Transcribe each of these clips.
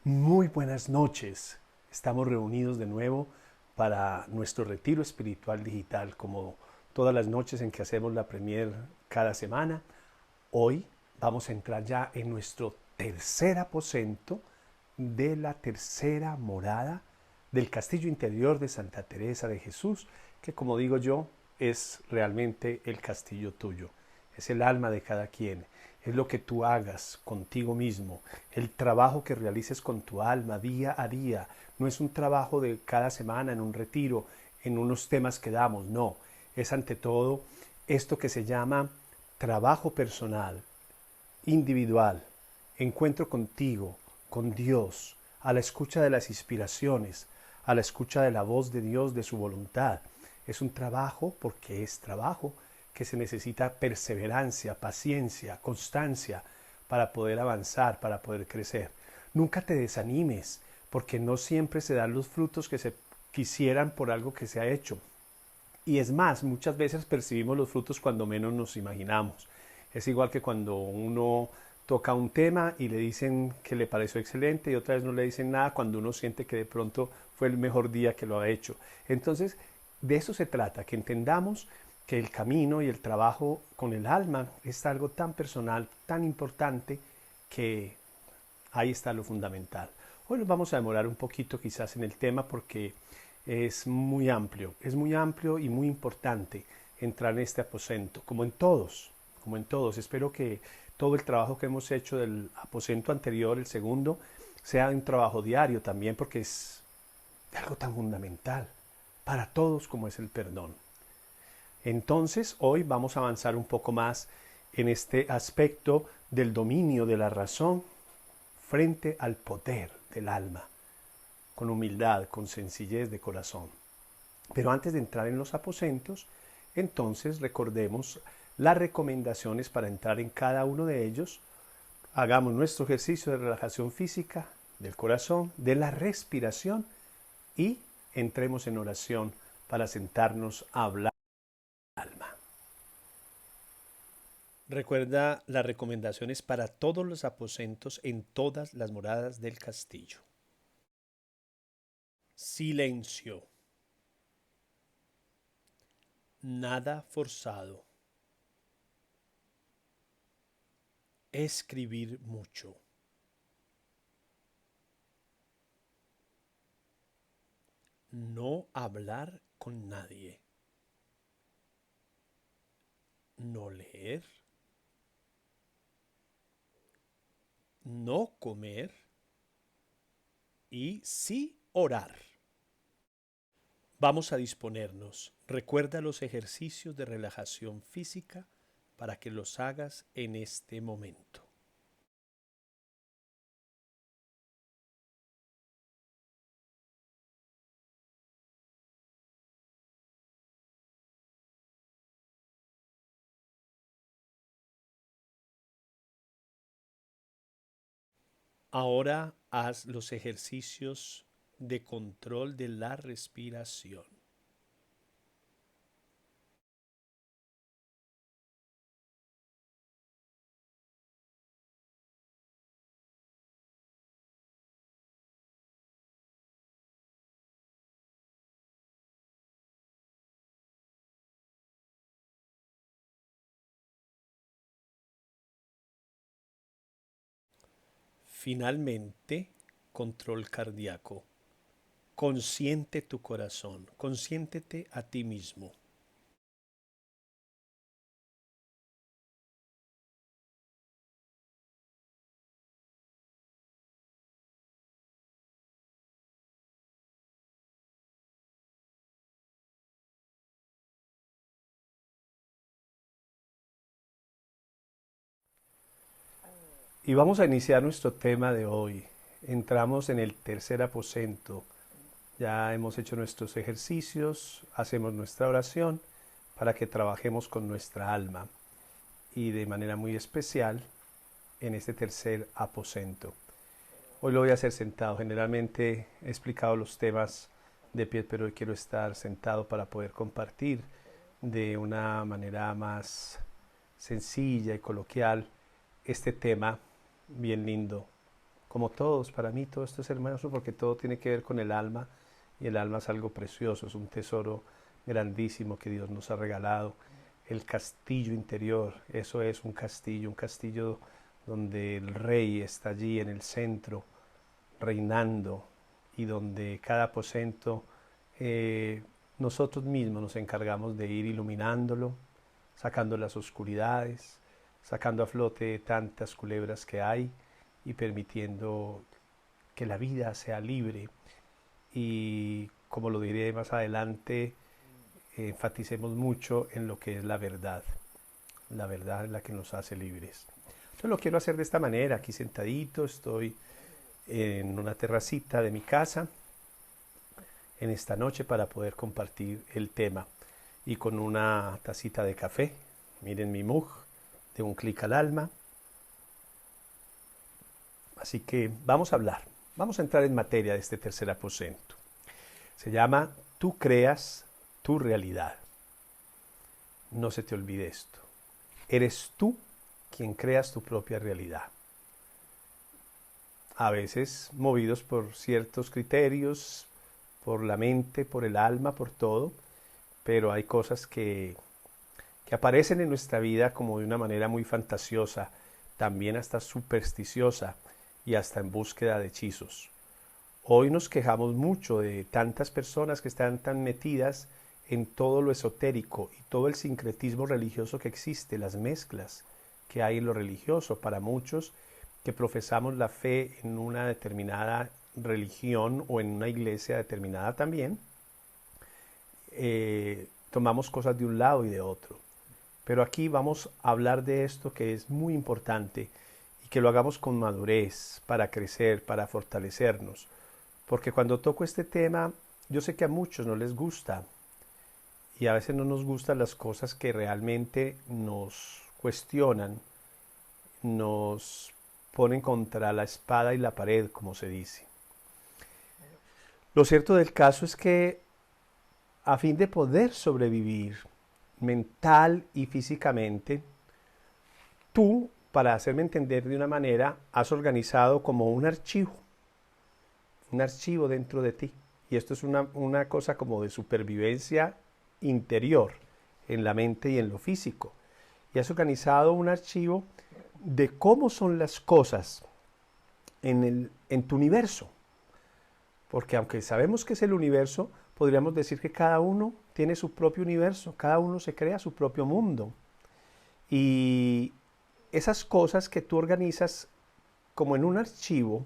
Muy buenas noches. Estamos reunidos de nuevo para nuestro retiro espiritual digital, como todas las noches en que hacemos la premier cada semana. Hoy vamos a entrar ya en nuestro tercer aposento de la tercera morada del castillo interior de Santa Teresa de Jesús, que como digo yo, es realmente el castillo tuyo, es el alma de cada quien, es lo que tú hagas contigo mismo, el trabajo que realices con tu alma día a día, no es un trabajo de cada semana en un retiro, en unos temas que damos, no, es ante todo esto que se llama trabajo personal, individual, encuentro contigo, con Dios, a la escucha de las inspiraciones, a la escucha de la voz de Dios, de su voluntad. Es un trabajo, porque es trabajo, que se necesita perseverancia, paciencia, constancia para poder avanzar, para poder crecer. Nunca te desanimes, porque no siempre se dan los frutos que se quisieran por algo que se ha hecho. Y es más, muchas veces percibimos los frutos cuando menos nos imaginamos. Es igual que cuando uno toca un tema y le dicen que le pareció excelente y otra vez no le dicen nada cuando uno siente que de pronto fue el mejor día que lo ha hecho. Entonces, de eso se trata, que entendamos que el camino y el trabajo con el alma es algo tan personal, tan importante, que ahí está lo fundamental. Hoy nos vamos a demorar un poquito quizás en el tema porque es muy amplio y muy importante entrar en este aposento, como en todos, como en todos. Espero que todo el trabajo que hemos hecho del aposento anterior, el segundo, sea un trabajo diario también porque es algo tan fundamental para todos como es el perdón. Entonces, hoy vamos a avanzar un poco más en este aspecto del dominio de la razón frente al poder del alma, con humildad, con sencillez de corazón. Pero antes de entrar en los aposentos, entonces recordemos las recomendaciones para entrar en cada uno de ellos. Hagamos nuestro ejercicio de relajación física, del corazón, de la respiración y entremos en oración para sentarnos a hablar al alma. Recuerda las recomendaciones para todos los aposentos en todas las moradas del castillo. Silencio. Nada forzado. Escribir mucho. No hablar con nadie. No leer. No comer. Y sí orar. Vamos a disponernos. Recuerda los ejercicios de relajación física para que los hagas en este momento. Ahora haz los ejercicios de control de la respiración. Finalmente, control cardíaco. Consiente tu corazón, consiéntete a ti mismo. Y vamos a iniciar nuestro tema de hoy. Entramos en el tercer aposento. Ya hemos hecho nuestros ejercicios, hacemos nuestra oración para que trabajemos con nuestra alma y de manera muy especial en este tercer aposento. Hoy lo voy a hacer sentado. Generalmente he explicado los temas de pie, pero hoy quiero estar sentado para poder compartir de una manera más sencilla y coloquial este tema bien lindo como todos, para mí todo esto es hermoso porque todo tiene que ver con el alma y el alma es algo precioso, es un tesoro grandísimo que Dios nos ha regalado. El castillo interior, eso es un castillo donde el rey está allí en el centro, reinando, y donde cada aposento nosotros mismos nos encargamos de ir iluminándolo, sacando las oscuridades, sacando a flote tantas culebras que hay y permitiendo que la vida sea libre y, como lo diré más adelante, enfaticemos mucho en lo que es la verdad. La verdad es la que nos hace libres. Yo lo quiero hacer de esta manera, aquí sentadito, estoy en una terracita de mi casa en esta noche para poder compartir el tema y con una tacita de café. Miren mi mug de un clic al alma. Así que vamos a hablar, vamos a entrar en materia de este tercer aposento. Se llama Tú creas tu realidad. No se te olvide esto. Eres tú quien creas tu propia realidad. A veces movidos por ciertos criterios, por la mente, por el alma, por todo, pero hay cosas que aparecen en nuestra vida como de una manera muy fantasiosa, también hasta supersticiosa y hasta en búsqueda de hechizos. Hoy nos quejamos mucho de tantas personas que están tan metidas en todo lo esotérico y todo el sincretismo religioso que existe, las mezclas que hay en lo religioso. Para muchos que profesamos la fe en una determinada religión o en una iglesia determinada también, tomamos cosas de un lado y de otro. Pero aquí vamos a hablar de esto que es muy importante y que lo hagamos con madurez para crecer, para fortalecernos. Porque cuando toco este tema, yo sé que a muchos no les gusta y a veces no nos gustan las cosas que realmente nos cuestionan, nos ponen contra la espada y la pared, como se dice. Lo cierto del caso es que a fin de poder sobrevivir mental y físicamente, tú, para hacerme entender de una manera, has organizado como un archivo dentro de ti. Y esto es una cosa como de supervivencia interior, en la mente y en lo físico. Y has organizado un archivo de cómo son las cosas en tu universo. Porque aunque sabemos que es el universo, podríamos decir que cada uno tiene su propio universo, cada uno se crea su propio mundo. Y esas cosas que tú organizas como en un archivo,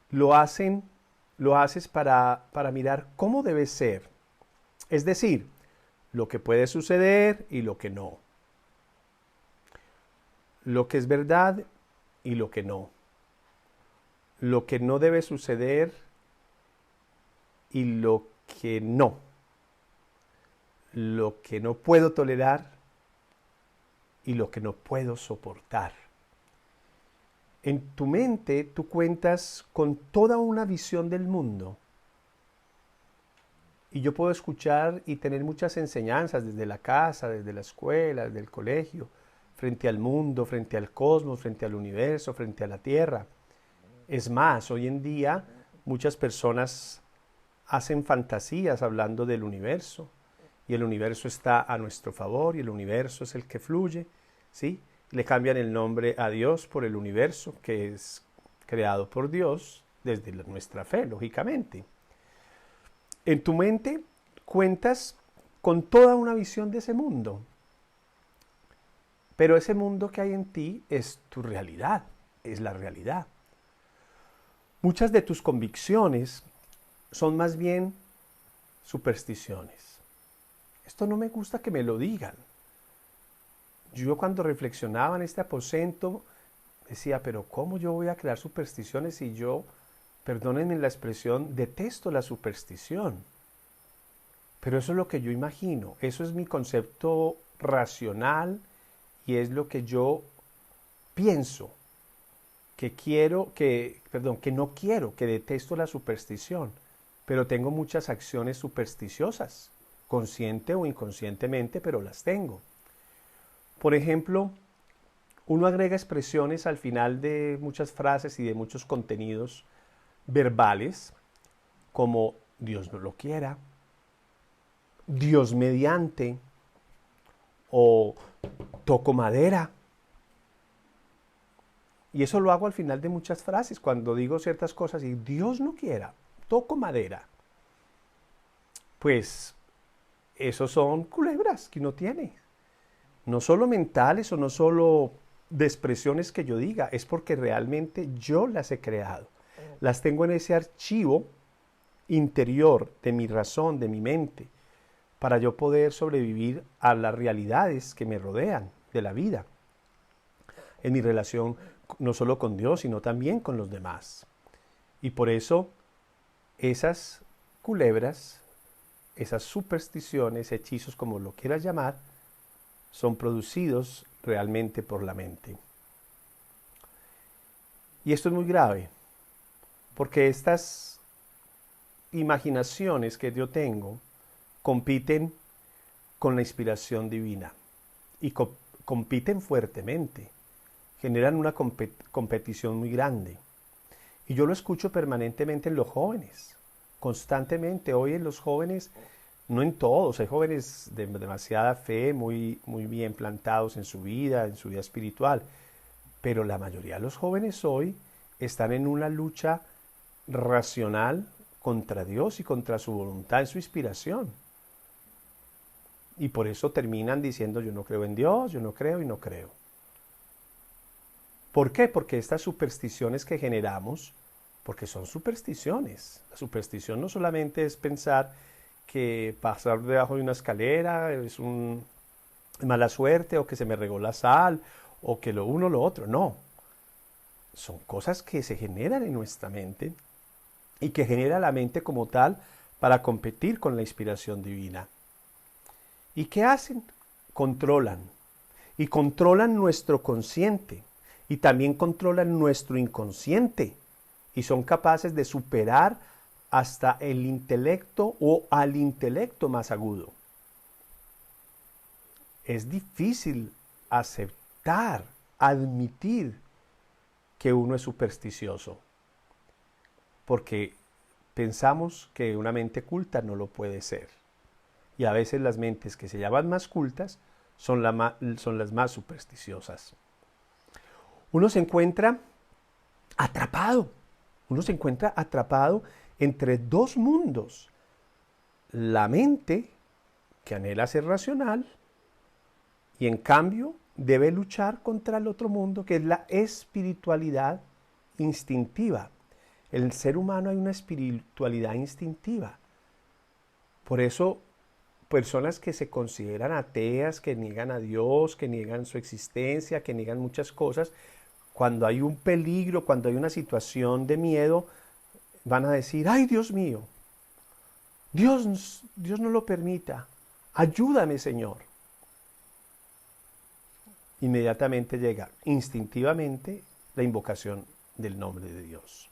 lo haces para mirar cómo debe ser. Es decir, lo que puede suceder y lo que no. Lo que es verdad y lo que no. Lo que no debe suceder y lo que no. Lo que no puedo tolerar y lo que no puedo soportar. En tu mente tú cuentas con toda una visión del mundo. Y yo puedo escuchar y tener muchas enseñanzas desde la casa, desde la escuela, desde el colegio, frente al mundo, frente al cosmos, frente al universo, frente a la Tierra. Es más, hoy en día muchas personas hacen fantasías hablando del universo, y el universo está a nuestro favor, y el universo es el que fluye, ¿sí? Le cambian el nombre a Dios por el universo, que es creado por Dios desde nuestra fe, lógicamente. En tu mente cuentas con toda una visión de ese mundo, pero ese mundo que hay en ti es tu realidad, es la realidad. Muchas de tus convicciones son más bien supersticiones. Esto no me gusta que me lo digan. Yo cuando reflexionaba en este aposento decía, pero ¿cómo yo voy a crear supersticiones si yo, perdónenme la expresión, detesto la superstición? Pero eso es lo que yo imagino, eso es mi concepto racional y es lo que yo pienso, que no quiero, que detesto la superstición, pero tengo muchas acciones supersticiosas, consciente o inconscientemente, pero las tengo. Por ejemplo, uno agrega expresiones al final de muchas frases y de muchos contenidos verbales, como Dios no lo quiera, Dios mediante, o toco madera. Y eso lo hago al final de muchas frases, cuando digo ciertas cosas y Dios no quiera, toco madera. Pues esos son culebras que uno tiene. No solo mentales o no solo de expresiones que yo diga, es porque realmente yo las he creado. Las tengo en ese archivo interior de mi razón, de mi mente, para yo poder sobrevivir a las realidades que me rodean de la vida, en mi relación no solo con Dios, sino también con los demás. Y por eso esas culebras, esas supersticiones, hechizos, como lo quieras llamar, son producidos realmente por la mente. Y esto es muy grave, porque estas imaginaciones que yo tengo compiten con la inspiración divina y compiten fuertemente, generan una competición muy grande. Y yo lo escucho permanentemente en los jóvenes, constantemente. Hoy en los jóvenes, no en todos, hay jóvenes de demasiada fe, muy bien plantados en su vida espiritual, pero la mayoría de los jóvenes hoy están en una lucha racional contra Dios y contra su voluntad, en su inspiración. Y por eso terminan diciendo: yo no creo en Dios, yo no creo y no creo. ¿Por qué? Porque estas supersticiones que generamos, porque son supersticiones. La superstición no solamente es pensar que pasar debajo de una escalera es mala suerte, o que se me regó la sal, o que lo uno o lo otro. No. Son cosas que se generan en nuestra mente y que genera la mente como tal para competir con la inspiración divina. ¿Y qué hacen? Controlan. Y controlan nuestro consciente. Y también controlan nuestro inconsciente. Y son capaces de superar hasta el intelecto o al intelecto más agudo. Es difícil aceptar, admitir que uno es supersticioso, porque pensamos que una mente culta no lo puede ser. Y a veces las mentes que se llaman más cultas son las más supersticiosas. Uno se encuentra atrapado. Uno se encuentra atrapado entre dos mundos. La mente, que anhela ser racional, y en cambio debe luchar contra el otro mundo, que es la espiritualidad instintiva. En el ser humano hay una espiritualidad instintiva. Por eso, personas que se consideran ateas, que niegan a Dios, que niegan su existencia, que niegan muchas cosas, cuando hay un peligro, cuando hay una situación de miedo, van a decir: ¡ay, Dios mío! Dios no lo permita. Ayúdame, Señor. Inmediatamente llega instintivamente la invocación del nombre de Dios.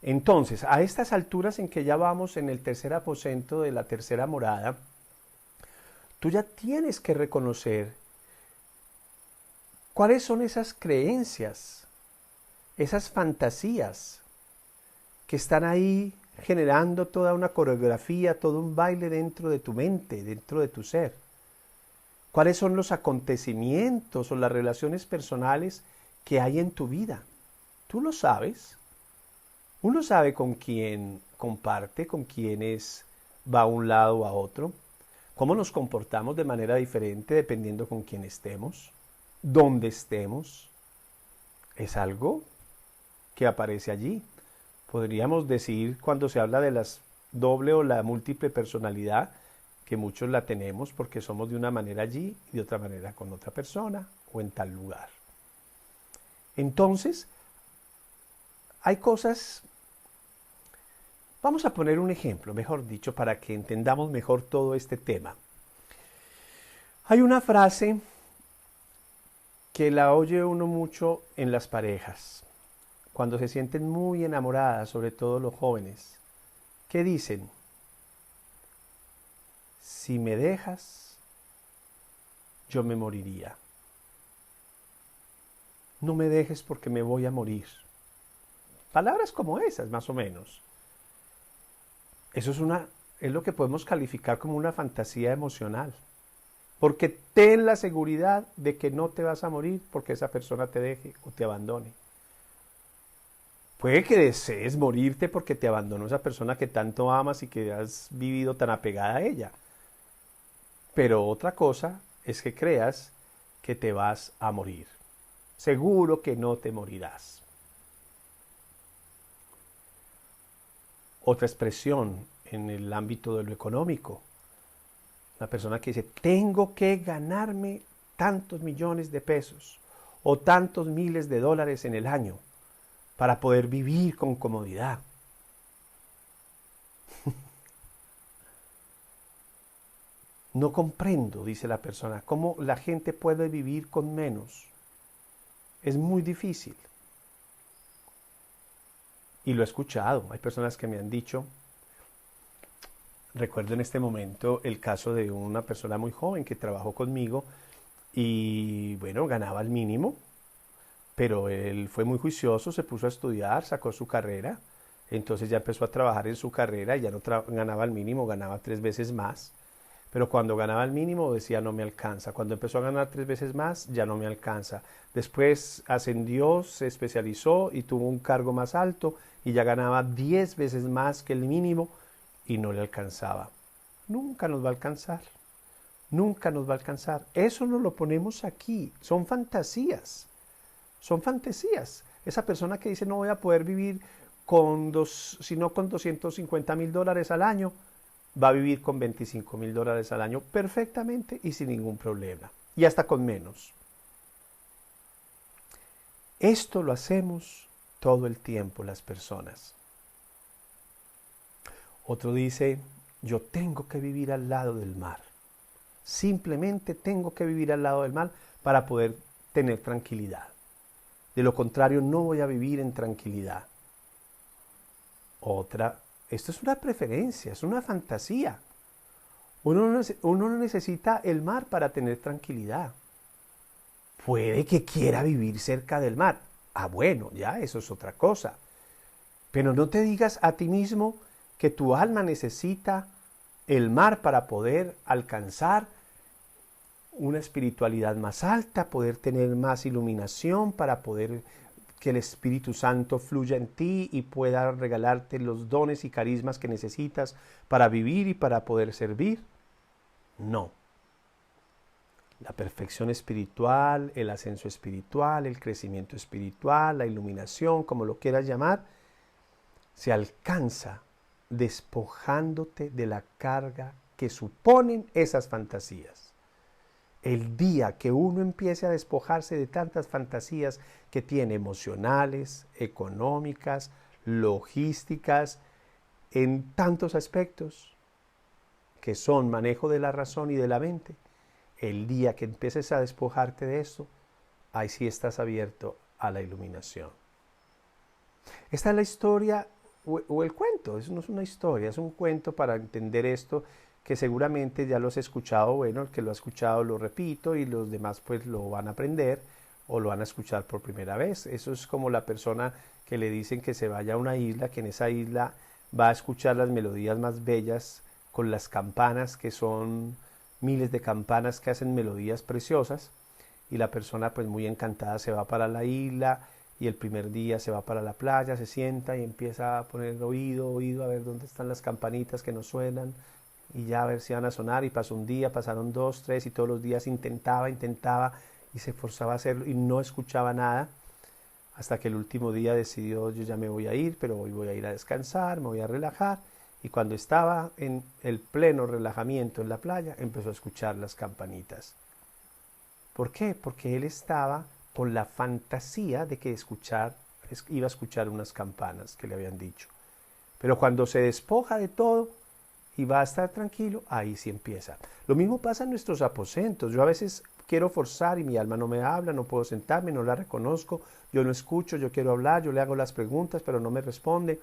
Entonces, a estas alturas en que ya vamos en el tercer aposento de la tercera morada, tú ya tienes que reconocer cuáles son esas creencias, esas fantasías que están ahí generando toda una coreografía, todo un baile dentro de tu mente, dentro de tu ser. ¿Cuáles son los acontecimientos o las relaciones personales que hay en tu vida? Tú lo sabes. Uno sabe con quién comparte, con quiénes va a un lado o a otro, cómo nos comportamos de manera diferente dependiendo con quién estemos, dónde estemos. Es algo que aparece allí. Podríamos decir, cuando se habla de las doble o la múltiple personalidad, que muchos la tenemos porque somos de una manera allí y de otra manera con otra persona o en tal lugar. Entonces, hay cosas. Vamos a poner un ejemplo, mejor dicho, para que entendamos mejor todo este tema. Hay una frase que la oye uno mucho en las parejas, cuando se sienten muy enamoradas, sobre todo los jóvenes, que dicen: si me dejas, yo me moriría. no me dejes porque me voy a morir. Palabras como esas, más o menos. Eso es lo que podemos calificar como una fantasía emocional. Porque ten la seguridad de que no te vas a morir porque esa persona te deje o te abandone. Puede que desees morirte porque te abandonó esa persona que tanto amas y que has vivido tan apegada a ella. Pero otra cosa es que creas que te vas a morir. Seguro que no te morirás. Otra expresión en el ámbito de lo económico. Una persona que dice, tengo que ganarme tantos millones de pesos o tantos miles de dólares en el año para poder vivir con comodidad. No comprendo, dice la persona, cómo la gente puede vivir con menos. Es muy difícil. Y lo he escuchado. Hay personas que me han dicho, recuerdo en este momento el caso de una persona muy joven que trabajó conmigo y bueno, ganaba el mínimo, pero él fue muy juicioso, se puso a estudiar, sacó su carrera, entonces ya empezó a trabajar en su carrera y ya no ganaba el mínimo, ganaba 3 veces más. Pero cuando ganaba el mínimo decía no me alcanza. Cuando empezó a ganar 3 veces más ya no me alcanza. Después ascendió, se especializó y tuvo un cargo más alto y ya ganaba 10 veces más que el mínimo y no le alcanzaba. Nunca nos va a alcanzar. Nunca nos va a alcanzar. Eso nos lo ponemos aquí. Son fantasías. Son fantasías. Esa persona que dice no voy a poder vivir sino con $250,000 al año, va a vivir con $25,000 al año perfectamente y sin ningún problema. Y hasta con menos. Esto lo hacemos todo el tiempo las personas. Otro dice, yo tengo que vivir al lado del mar. Simplemente tengo que vivir al lado del mar para poder tener tranquilidad. De lo contrario, no voy a vivir en tranquilidad. Otra, esto es una preferencia, es una fantasía. Uno no necesita el mar para tener tranquilidad. Puede que quiera vivir cerca del mar. Ah, bueno, ya eso es otra cosa. Pero no te digas a ti mismo que tu alma necesita el mar para poder alcanzar una espiritualidad más alta, poder tener más iluminación, para poder que el Espíritu Santo fluya en ti y pueda regalarte los dones y carismas que necesitas para vivir y para poder servir. No. La perfección espiritual, el ascenso espiritual, el crecimiento espiritual, la iluminación, como lo quieras llamar, se alcanza despojándote de la carga que suponen esas fantasías. El día que uno empiece a despojarse de tantas fantasías que tiene emocionales, económicas, logísticas, en tantos aspectos que son manejo de la razón y de la mente, el día que empieces a despojarte de eso, ahí sí estás abierto a la iluminación. Esta es la historia o el cuento, eso no es una historia, es un cuento para entender esto, que seguramente ya lo has escuchado, bueno, el que lo ha escuchado lo repito y los demás pues lo van a aprender o lo van a escuchar por primera vez. Eso es como la persona que le dicen que se vaya a una isla, que en esa isla va a escuchar las melodías más bellas con las campanas, que son miles de campanas que hacen melodías preciosas, y la persona pues muy encantada se va para la isla y el primer día se va para la playa, se sienta y empieza a poner oído, a ver dónde están las campanitas que nos suenan, y ya a ver si van a sonar, y pasó un día, pasaron 2, 3 y todos los días intentaba y se forzaba a hacerlo y no escuchaba nada, hasta que el último día decidió, yo ya me voy a ir, pero hoy voy a ir a descansar, me voy a relajar, y cuando estaba en el pleno relajamiento en la playa, empezó a escuchar las campanitas. ¿Por qué? Porque él estaba con la fantasía de que iba a escuchar unas campanas que le habían dicho. Pero cuando se despoja de todo y va a estar tranquilo, ahí sí empieza. Lo mismo pasa en nuestros aposentos. Yo a veces quiero forzar y mi alma no me habla, no puedo sentarme, no la reconozco, yo no escucho, yo quiero hablar, yo le hago las preguntas, pero no me responde.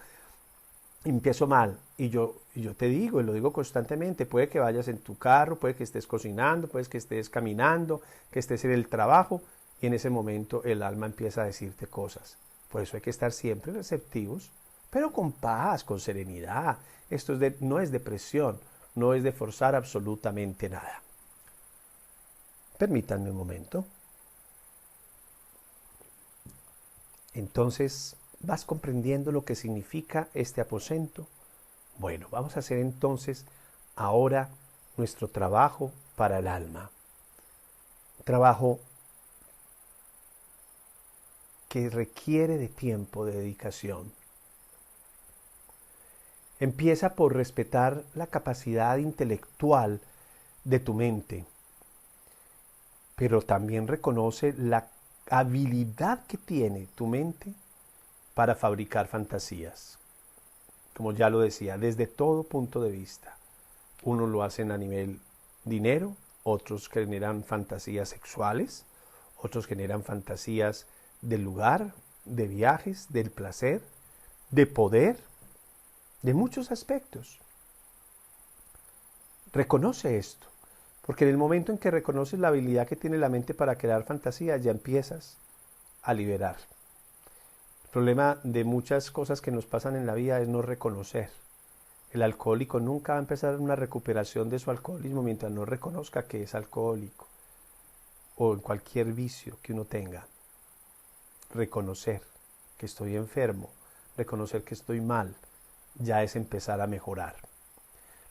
Empiezo mal y yo te digo, y lo digo constantemente, puede que vayas en tu carro, puede que estés cocinando, puede que estés caminando, que estés en el trabajo y en ese momento el alma empieza a decirte cosas. Por eso hay que estar siempre receptivos, pero con paz, con serenidad. Esto no es depresión, no es de forzar absolutamente nada. Permítanme un momento. Entonces, ¿vas comprendiendo lo que significa este aposento? Bueno, vamos a hacer entonces ahora nuestro trabajo para el alma. Trabajo que requiere de tiempo, de dedicación. Empieza por respetar la capacidad intelectual de tu mente, pero también reconoce la habilidad que tiene tu mente para fabricar fantasías. Como ya lo decía, desde todo punto de vista. Unos lo hacen a nivel dinero, otros generan fantasías sexuales, otros generan fantasías del lugar, de viajes, del placer, de poder, de muchos aspectos. Reconoce esto, porque en el momento en que reconoces la habilidad que tiene la mente para crear fantasías, ya empiezas a liberar. El problema de muchas cosas que nos pasan en la vida es no reconocer. El alcohólico nunca va a empezar una recuperación de su alcoholismo mientras no reconozca que es alcohólico, o en cualquier vicio que uno tenga. Reconocer que estoy enfermo, reconocer que estoy mal, ya es empezar a mejorar.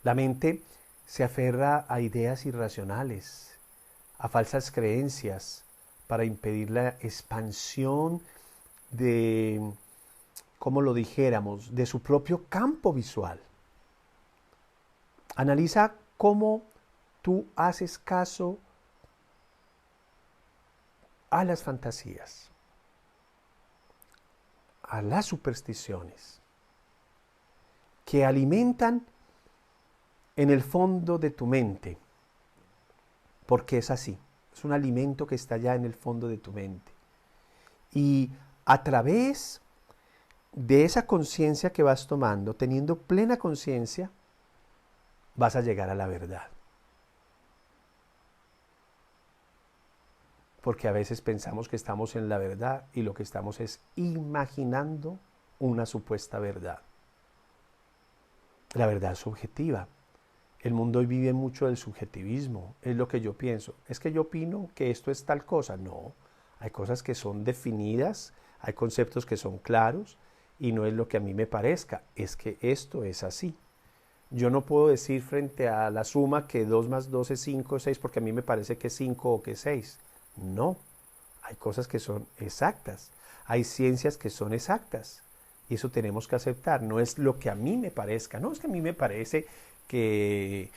La mente se aferra a ideas irracionales, a falsas creencias, para impedir la expansión de, como lo dijéramos, de su propio campo visual. Analiza cómo tú haces caso a las fantasías, a las supersticiones, que alimentan en el fondo de tu mente, porque es así, es un alimento que está ya en el fondo de tu mente. Y a través de esa conciencia que vas tomando, teniendo plena conciencia, vas a llegar a la verdad. Porque a veces pensamos que estamos en la verdad y lo que estamos es imaginando una supuesta verdad. La verdad es subjetiva. El mundo hoy vive mucho del subjetivismo. Es lo que yo pienso. Es que yo opino que esto es tal cosa. No. Hay cosas que son definidas, hay conceptos que son claros y no es lo que a mí me parezca. Es que esto es así. Yo no puedo decir frente a la suma que 2 más 2 es 5 o 6 porque a mí me parece que es 5 o que es 6. No. Hay cosas que son exactas. Hay ciencias que son exactas. Y eso tenemos que aceptar. No es lo que a mí me parezca. No es que a mí me parece que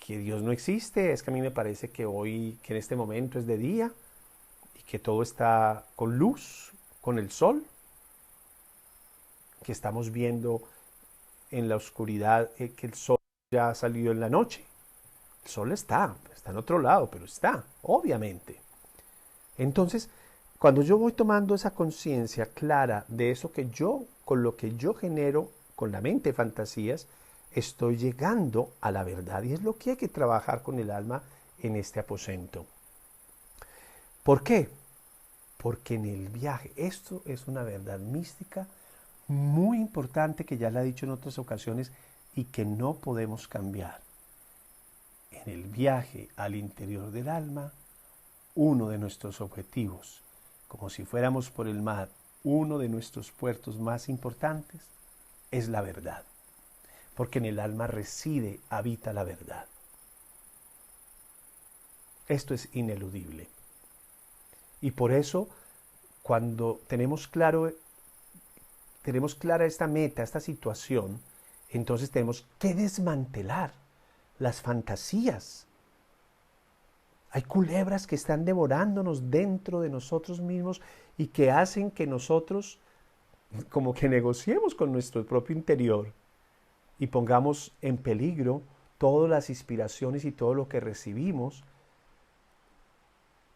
Dios no existe. Es que a mí me parece que hoy, que en este momento es de día y que todo está con luz, con el sol, que estamos viendo en la oscuridad que el sol ya ha salido en la noche. El sol está en otro lado, pero está, obviamente. Entonces, cuando yo voy tomando esa conciencia clara de eso que yo, con lo que yo genero con la mente fantasías, estoy llegando a la verdad. Y es lo que hay que trabajar con el alma en este aposento. ¿Por qué? Porque en el viaje, esto es una verdad mística muy importante que ya la he dicho en otras ocasiones y que no podemos cambiar. En el viaje al interior del alma, uno de nuestros objetivos, como si fuéramos por el mar, uno de nuestros puertos más importantes, es la verdad. Porque en el alma reside, habita la verdad. Esto es ineludible. Y por eso, cuando tenemos clara esta meta, esta situación, entonces tenemos que desmantelar las fantasías. Hay culebras que están devorándonos dentro de nosotros mismos y que hacen que nosotros como que negociemos con nuestro propio interior y pongamos en peligro todas las inspiraciones y todo lo que recibimos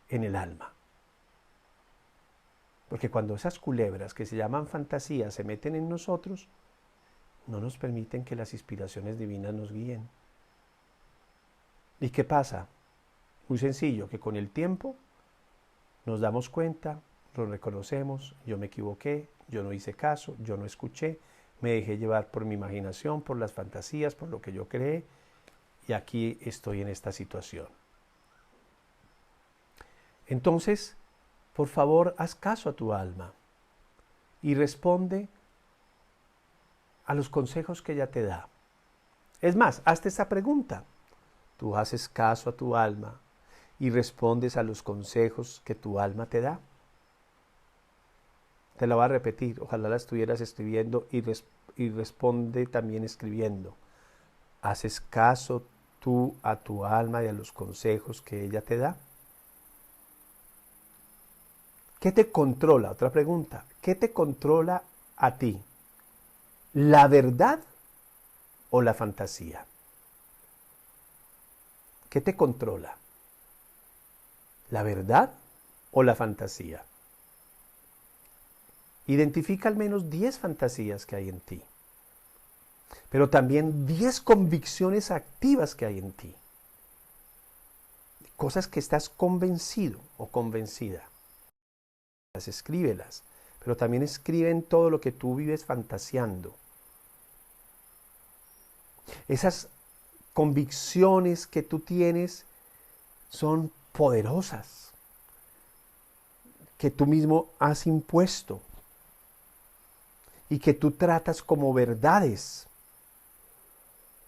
en el alma. Porque cuando esas culebras que se llaman fantasías se meten en nosotros, no nos permiten que las inspiraciones divinas nos guíen. ¿Y qué pasa? Muy sencillo, que con el tiempo Nos damos cuenta, lo reconocemos, yo me equivoqué, yo no hice caso, yo no escuché, me dejé llevar por mi imaginación, por las fantasías, por lo que yo creé, y aquí estoy en esta situación. Entonces, por favor, haz caso a tu alma y responde a los consejos que ella te da. Es más, hazte esta pregunta. Tú haces caso a tu alma y respondes a los consejos que tu alma te da. Te la voy a repetir, ojalá la estuvieras escribiendo y responde también escribiendo. ¿Haces caso tú a tu alma y a los consejos que ella te da? ¿Qué te controla? Otra pregunta. ¿Qué te controla a ti? ¿La verdad o la fantasía? ¿Qué te controla? ¿La verdad o la fantasía? Identifica al menos 10 fantasías que hay en ti, pero también 10 convicciones activas que hay en ti. Cosas que estás convencido o convencida. Escríbelas, pero también escribe en todo lo que tú vives fantaseando. Esas convicciones que tú tienes son poderosas, que tú mismo has impuesto y que tú tratas como verdades,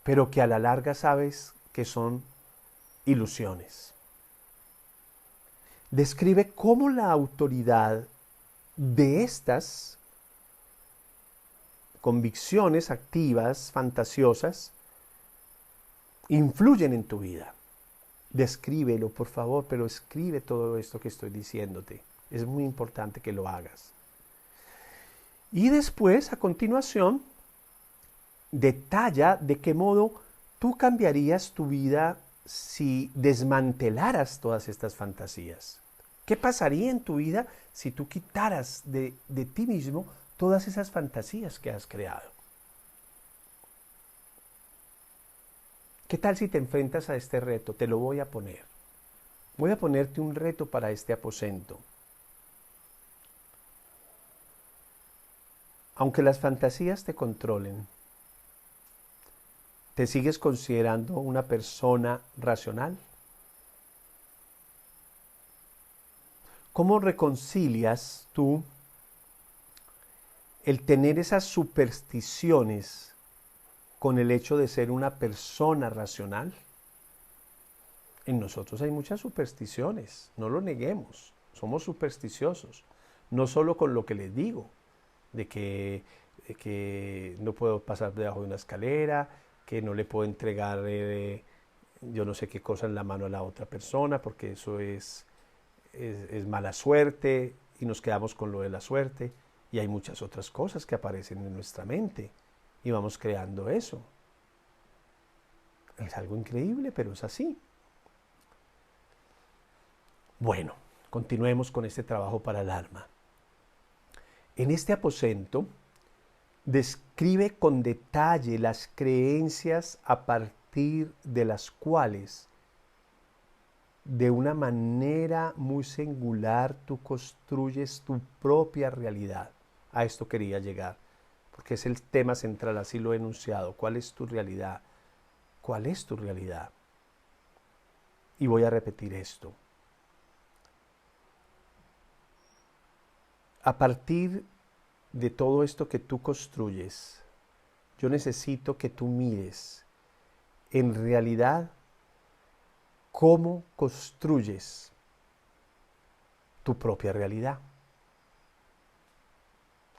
pero que a la larga sabes que son ilusiones. Describe cómo la autoridad de estas convicciones activas, fantasiosas, influyen en tu vida. Descríbelo, por favor, pero escribe todo esto que estoy diciéndote. Es muy importante que lo hagas. Y después, a continuación, detalla de qué modo tú cambiarías tu vida si desmantelaras todas estas fantasías. ¿Qué pasaría en tu vida si tú quitaras de ti mismo todas esas fantasías que has creado? ¿Qué tal si te enfrentas a este reto? Te lo voy a poner. Voy a ponerte un reto para este aposento. Aunque las fantasías te controlen, ¿te sigues considerando una persona racional? ¿Cómo reconcilias tú el tener esas supersticiones con el hecho de ser una persona racional? En nosotros hay muchas supersticiones, no lo neguemos, somos supersticiosos, no solo con lo que les digo, de que no puedo pasar debajo de una escalera, que no le puedo entregar yo no sé qué cosa en la mano a la otra persona, porque eso es mala suerte y nos quedamos con lo de la suerte. Y hay muchas otras cosas que aparecen en nuestra mente y vamos creando eso. Es algo increíble, pero es así. Bueno, continuemos con este trabajo para el alma. En este aposento, describe con detalle las creencias a partir de las cuales, de una manera muy singular, tú construyes tu propia realidad. A esto quería llegar, porque es el tema central, así lo he enunciado. ¿Cuál es tu realidad? ¿Cuál es tu realidad? Y voy a repetir esto. A partir de todo esto que tú construyes, yo necesito que tú mires en realidad cómo construyes tu propia realidad.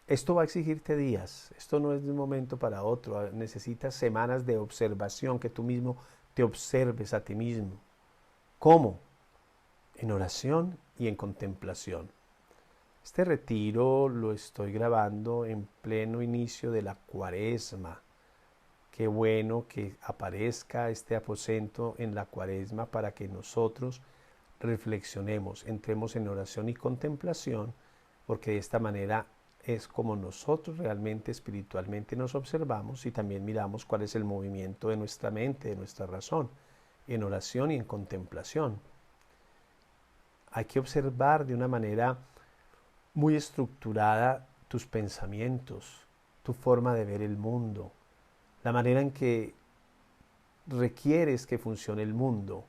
Esto va a exigirte días, esto no es de un momento para otro, necesitas semanas de observación, que tú mismo te observes a ti mismo. ¿Cómo? En oración y en contemplación. Este retiro lo estoy grabando en pleno inicio de la Cuaresma. Qué bueno que aparezca este aposento en la Cuaresma para que nosotros reflexionemos, entremos en oración y contemplación, porque de esta manera es como nosotros realmente espiritualmente nos observamos y también miramos cuál es el movimiento de nuestra mente, de nuestra razón, en oración y en contemplación. hay que observar de una manera muy estructurada tus pensamientos, tu forma de ver el mundo, la manera en que requieres que funcione el mundo,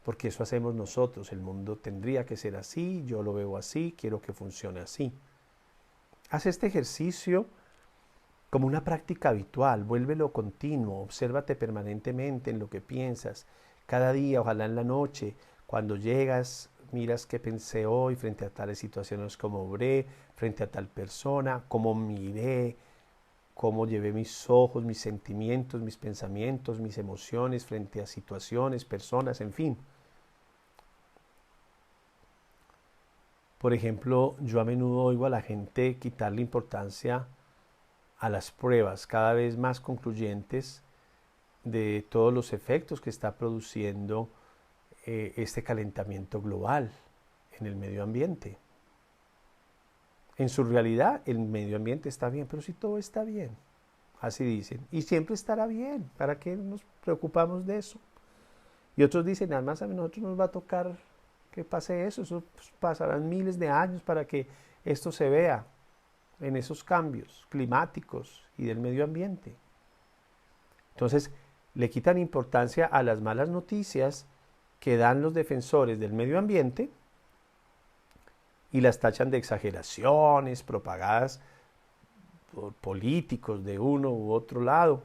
porque eso hacemos nosotros. El mundo tendría que ser así, yo lo veo así, quiero que funcione así. Haz este ejercicio como una práctica habitual, vuélvelo continuo, obsérvate permanentemente en lo que piensas. Cada día, ojalá en la noche, cuando llegas, miras qué pensé hoy frente a tales situaciones, cómo obré, frente a tal persona, cómo miré, cómo llevé mis ojos, mis sentimientos, mis pensamientos, mis emociones frente a situaciones, personas, en fin. Por ejemplo, yo a menudo oigo a la gente quitarle importancia a las pruebas cada vez más concluyentes de todos los efectos que está produciendo este calentamiento global en el medio ambiente. En su realidad, el medio ambiente está bien, pero si todo está bien, así dicen, y siempre estará bien, ¿para qué nos preocupamos de eso? Y otros dicen, además a nosotros nos va a tocar que pase eso pues, pasarán miles de años para que esto se vea en esos cambios climáticos y del medio ambiente. Entonces, le quitan importancia a las malas noticias que dan los defensores del medio ambiente y las tachan de exageraciones propagadas por políticos de uno u otro lado.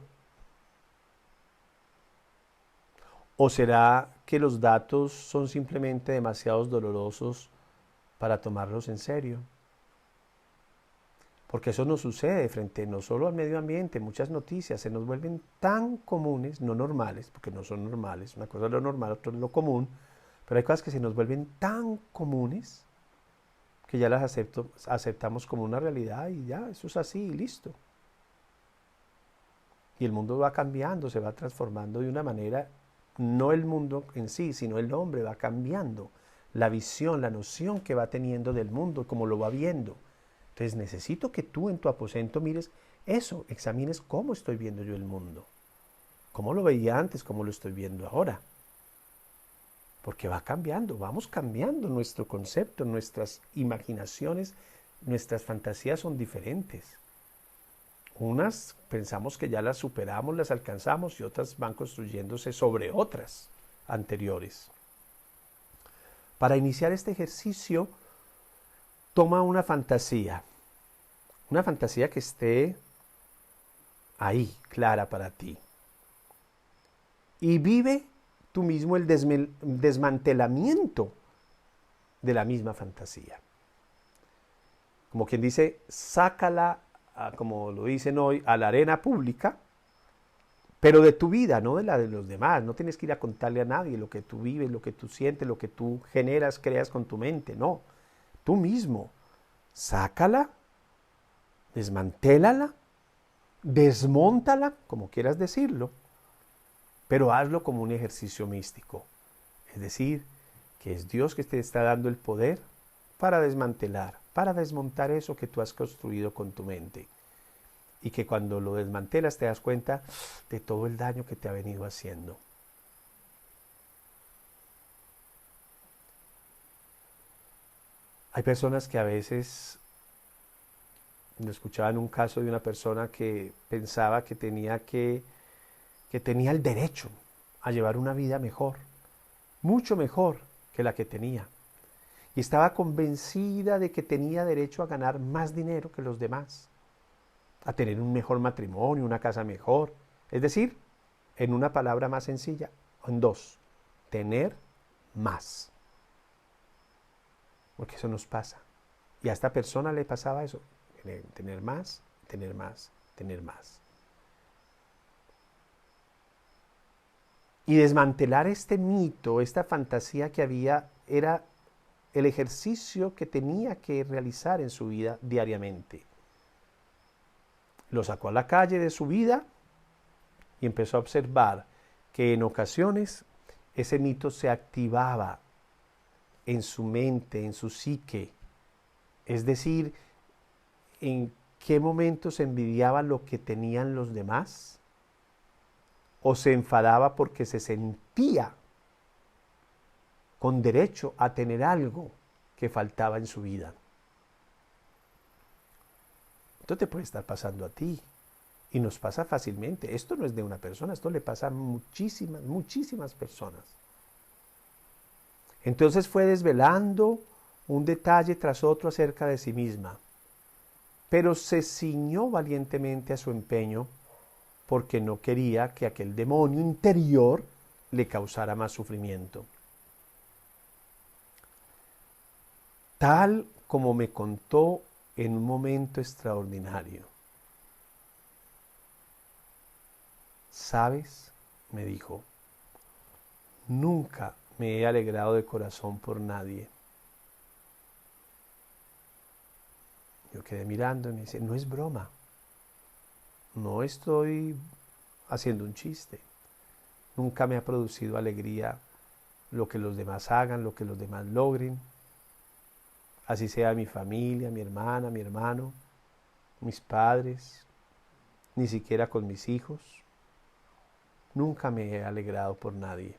¿O será que los datos son simplemente demasiado dolorosos para tomarlos en serio? Porque eso nos sucede frente no solo al medio ambiente, muchas noticias se nos vuelven tan comunes, no normales, porque no son normales, una cosa es lo normal, otra es lo común, pero hay cosas que se nos vuelven tan comunes que ya las aceptamos como una realidad y ya, eso es así y listo. Y el mundo va cambiando, se va transformando de una manera, no el mundo en sí, sino el hombre va cambiando. La visión, la noción que va teniendo del mundo, como lo va viendo. Entonces necesito que tú en tu aposento mires eso, examines cómo estoy viendo yo el mundo. Cómo lo veía antes, cómo lo estoy viendo ahora. Porque va cambiando, vamos cambiando nuestro concepto, nuestras imaginaciones, nuestras fantasías son diferentes. Unas pensamos que ya las superamos, las alcanzamos y otras van construyéndose sobre otras anteriores. Para iniciar este ejercicio, toma una fantasía que esté ahí, clara para ti. Y vive tú mismo el desmantelamiento de la misma fantasía. Como quien dice, sácala, como lo dicen hoy, a la arena pública, pero de tu vida, no de la de los demás. No tienes que ir a contarle a nadie lo que tú vives, lo que tú sientes, lo que tú generas, creas con tu mente. No, tú mismo, sácala, desmantélala, desmóntala, como quieras decirlo, pero hazlo como un ejercicio místico. Es decir, que es Dios que te está dando el poder para desmantelar, para desmontar eso que tú has construido con tu mente. Y que cuando lo desmantelas te das cuenta de todo el daño que te ha venido haciendo. Hay personas que a veces, lo escuchaba en un caso de una persona que pensaba que tenía el derecho a llevar una vida mejor, mucho mejor que la que tenía. Y estaba convencida de que tenía derecho a ganar más dinero que los demás, a tener un mejor matrimonio, una casa mejor. Es decir, en una palabra más sencilla, en dos, tener más. Porque eso nos pasa. Y a esta persona le pasaba eso, tener más, tener más, tener más. Y desmantelar este mito, esta fantasía que había, era el ejercicio que tenía que realizar en su vida diariamente. Lo sacó a la calle de su vida y empezó a observar que en ocasiones ese mito se activaba en su mente, en su psique. Es decir, en qué momentos envidiaba lo que tenían los demás o se enfadaba porque se sentía con derecho a tener algo que faltaba en su vida. Esto te puede estar pasando a ti y nos pasa fácilmente. Esto no es de una persona, esto le pasa a muchísimas, muchísimas personas. Entonces fue desvelando un detalle tras otro acerca de sí misma, pero se ciñó valientemente a su empeño porque no quería que aquel demonio interior le causara más sufrimiento. Tal como me contó en un momento extraordinario. ¿Sabes?, me dijo, nunca me he alegrado de corazón por nadie. Yo quedé mirando y me dice, no es broma, no estoy haciendo un chiste. Nunca me ha producido alegría lo que los demás hagan, lo que los demás logren. Así sea mi familia, mi hermana, mi hermano, mis padres, ni siquiera con mis hijos. Nunca me he alegrado por nadie.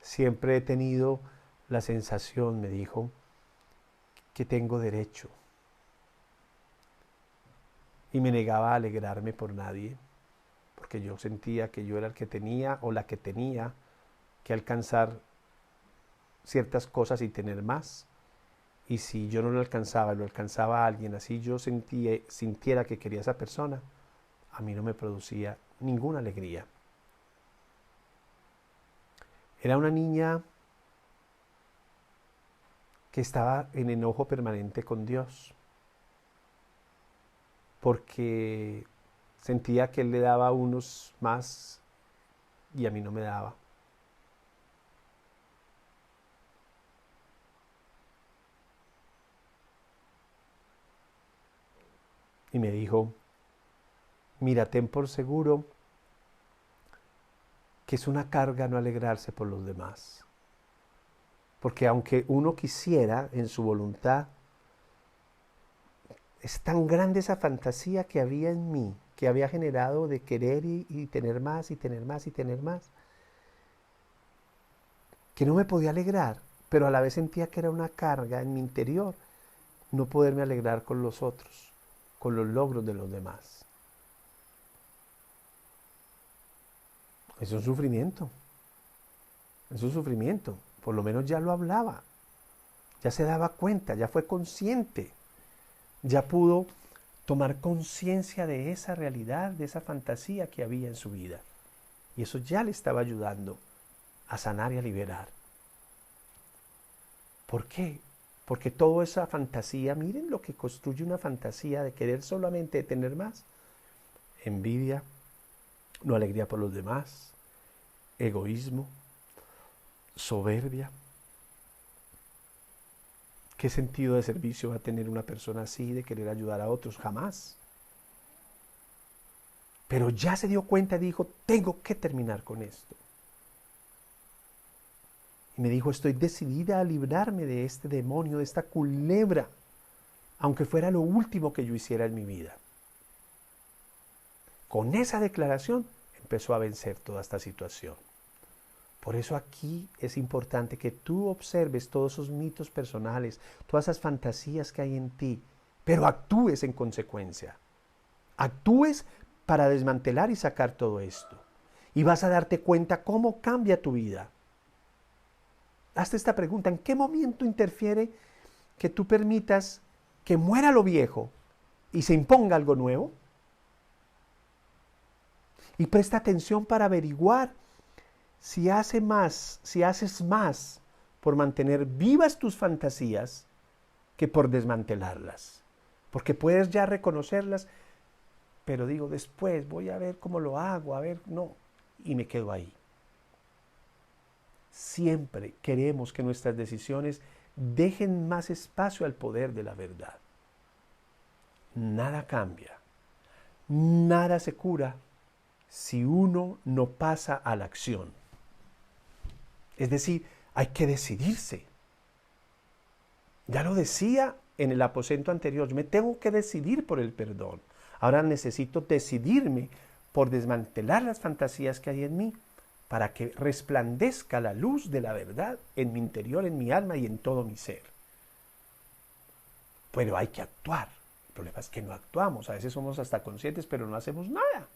Siempre he tenido la sensación, me dijo, que tengo derecho. Y me negaba a alegrarme por nadie, porque yo sentía que yo era el que tenía o la que tenía que alcanzar ciertas cosas y tener más. Y si yo no lo alcanzaba a alguien, así yo sintiera que quería a esa persona, a mí no me producía ninguna alegría. Era una niña que estaba en enojo permanente con Dios, porque sentía que Él le daba a unos más y a mí no me daba. Y me dijo, mira, ten por seguro que es una carga no alegrarse por los demás. Porque aunque uno quisiera en su voluntad, es tan grande esa fantasía que había en mí, que había generado de querer y tener más y tener más y tener más, que no me podía alegrar, pero a la vez sentía que era una carga en mi interior no poderme alegrar con los otros, con los logros de los demás. Es un sufrimiento, es un sufrimiento. Por lo menos ya lo hablaba, ya se daba cuenta, ya fue consciente, ya pudo tomar conciencia de esa realidad, de esa fantasía que había en su vida. Y eso ya le estaba ayudando a sanar y a liberar. ¿Por qué? Porque toda esa fantasía, miren lo que construye una fantasía de querer solamente tener más. Envidia, no alegría por los demás, egoísmo, soberbia. ¿Qué sentido de servicio va a tener una persona así de querer ayudar a otros? Jamás. Pero ya se dio cuenta y dijo, tengo que terminar con esto. Y me dijo, estoy decidida a librarme de este demonio, de esta culebra, aunque fuera lo último que yo hiciera en mi vida. Con esa declaración empezó a vencer toda esta situación. Por eso aquí es importante que tú observes todos esos mitos personales, todas esas fantasías que hay en ti, pero actúes en consecuencia. Actúes para desmantelar y sacar todo esto. Y vas a darte cuenta cómo cambia tu vida. Hazte esta pregunta, ¿en qué momento interfiere que tú permitas que muera lo viejo y se imponga algo nuevo? Y presta atención para averiguar si haces más por mantener vivas tus fantasías que por desmantelarlas. Porque puedes ya reconocerlas, pero digo, después voy a ver cómo lo hago, a ver, no, y me quedo ahí. Siempre queremos que nuestras decisiones dejen más espacio al poder de la verdad. Nada cambia, nada se cura si uno no pasa a la acción. Es decir, hay que decidirse. Ya lo decía en el aposento anterior, yo me tengo que decidir por el perdón. Ahora necesito decidirme por desmantelar las fantasías que hay en mí para que resplandezca la luz de la verdad en mi interior, en mi alma y en todo mi ser. Pero hay que actuar. El problema es que no actuamos. A veces somos hasta conscientes, pero no hacemos nada.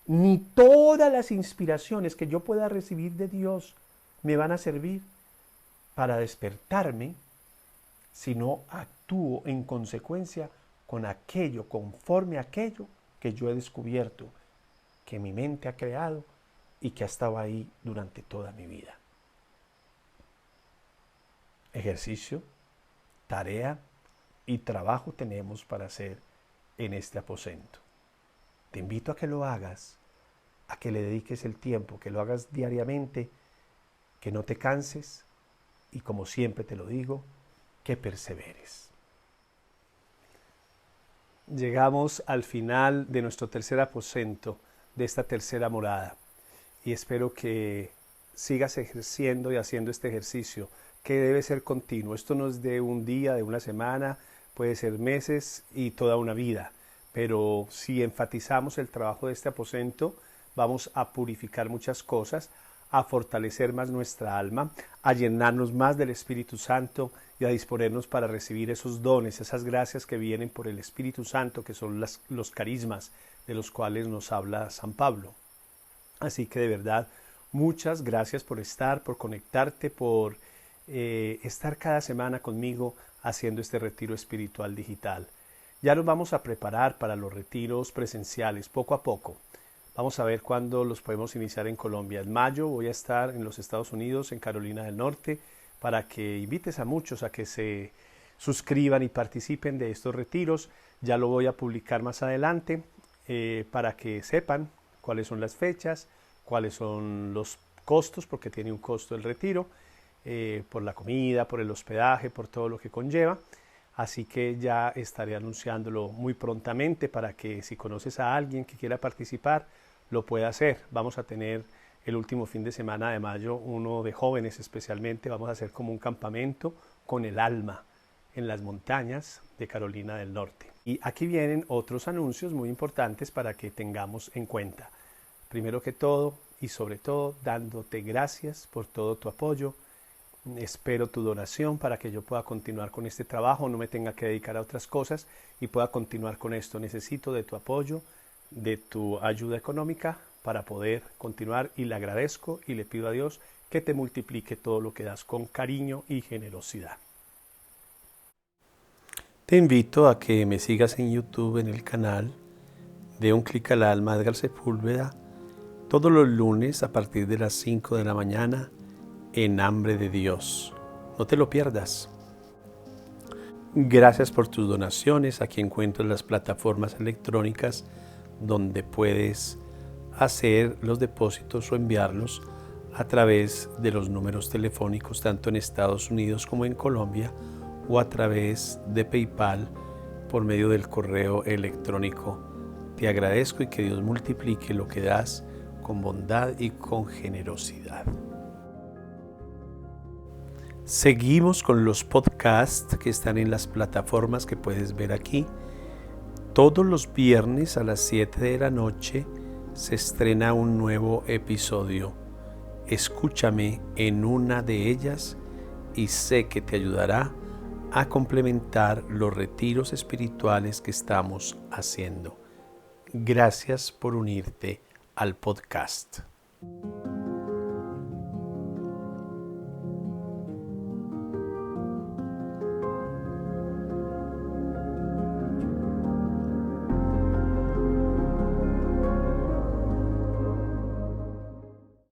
Ni todas las inspiraciones que yo pueda recibir de Dios me van a servir para despertarme si no actúo en consecuencia con aquello, conforme a aquello que yo he descubierto, que mi mente ha creado y que ha estado ahí durante toda mi vida. Ejercicio, tarea y trabajo tenemos para hacer en este aposento. Te invito a que lo hagas, a que le dediques el tiempo, que lo hagas diariamente, que no te canses y, como siempre te lo digo, que perseveres. Llegamos al final de nuestro tercer aposento, de esta tercera morada, y espero que sigas ejerciendo y haciendo este ejercicio, que debe ser continuo. Esto no es de un día, de una semana, puede ser meses y toda una vida, pero si enfatizamos el trabajo de este aposento, vamos a purificar muchas cosas, a fortalecer más nuestra alma, a llenarnos más del Espíritu Santo y a disponernos para recibir esos dones, esas gracias que vienen por el Espíritu Santo, que son los carismas de los cuales nos habla San Pablo. Así que de verdad, muchas gracias por estar, por conectarte, por estar cada semana conmigo haciendo este retiro espiritual digital. Ya nos vamos a preparar para los retiros presenciales poco a poco. Vamos a ver cuándo los podemos iniciar en Colombia. En mayo voy a estar en los Estados Unidos, en Carolina del Norte, para que invites a muchos a que se suscriban y participen de estos retiros. Ya lo voy a publicar más adelante para que sepan cuáles son las fechas, cuáles son los costos, porque tiene un costo el retiro, por la comida, por el hospedaje, por todo lo que conlleva. Así que ya estaré anunciándolo muy prontamente para que si conoces a alguien que quiera participar, lo pueda hacer. Vamos a tener el último fin de semana de mayo, uno de jóvenes especialmente. Vamos a hacer como un campamento con el alma en las montañas de Carolina del Norte. Y aquí vienen otros anuncios muy importantes para que tengamos en cuenta. Primero que todo y sobre todo, dándote gracias por todo tu apoyo. Espero tu donación para que yo pueda continuar con este trabajo, no me tenga que dedicar a otras cosas y pueda continuar con esto. Necesito de tu apoyo, de tu ayuda económica para poder continuar, y le agradezco y le pido a Dios que te multiplique todo lo que das con cariño y generosidad. Te invito a que me sigas en YouTube, en el canal de Un Clic al Alma, Edgar Sepúlveda, todos los lunes a partir de las 5 de la mañana, en Hambre de Dios. No te lo pierdas. Gracias por tus donaciones. Aquí encuentras las plataformas electrónicas donde puedes hacer los depósitos o enviarlos a través de los números telefónicos tanto en Estados Unidos como en Colombia, o a través de PayPal por medio del correo electrónico. Te agradezco y que Dios multiplique lo que das con bondad y con generosidad. Seguimos con los podcasts que están en las plataformas que puedes ver aquí. Todos los viernes a las 7 de la noche se estrena un nuevo episodio. Escúchame en una de ellas y sé que te ayudará a complementar los retiros espirituales que estamos haciendo. Gracias por unirte al podcast.